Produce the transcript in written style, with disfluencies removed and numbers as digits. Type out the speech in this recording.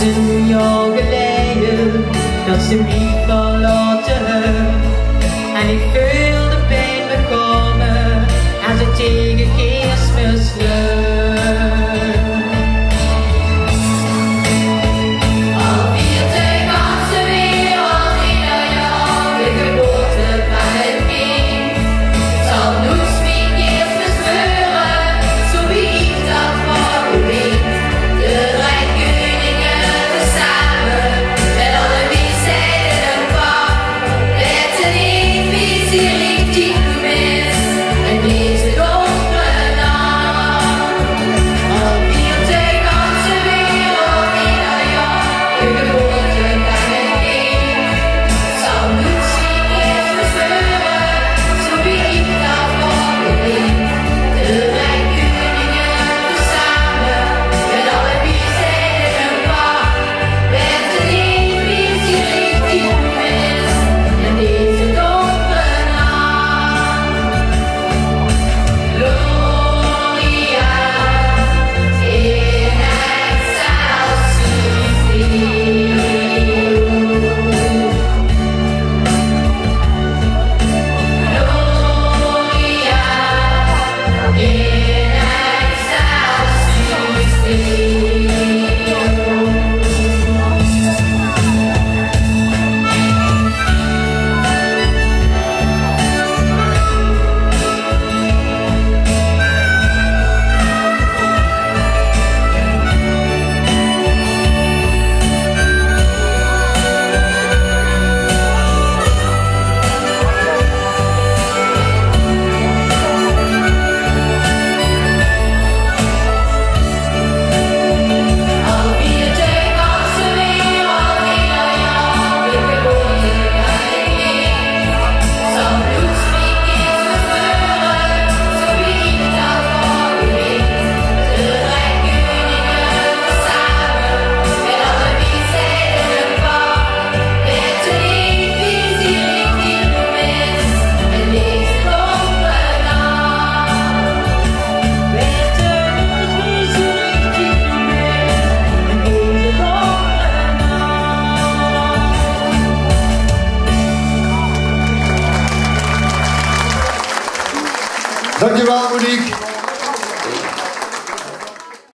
is een jaar geleden dat ze mij verlaten. En ik voel de pijn bekomen als het tegen Kerstmis luidt. Alweer de ganze wereld in een jaar de geboorte van het kind. Zal noes mijn Kerstmis veuren, zo wie ik dat voor weet. De drie koningen tezamen, met alle wijsheden en vaart, weten niet wie ze richtig gemist en deze donkere nacht. Alweer de ganze wereld in een jaar de geboorte van het kind. Zal noes mijn Kerstmis veuren, zo wie ik dat voor weet. De drie koningen tezamen, met alle wijsheden en vaart, weten niet wie ze richtig gemist en deze donkere nacht. Gloria in excelsis Deo. Gloria in excelsis Deo. Alweer de ganze wereld in een jaar de geboorte van het kind. Zal noes mijn Kerstmis veuren, zo wie ik dat voor weet. De drie koningen tezamen, met alle wijsheden en vaart, weten niet wie ze richtig gemist en deze donkere nacht. Weten niet wie ze richtig gemist en deze donkere nacht. Dankjewel, Monique.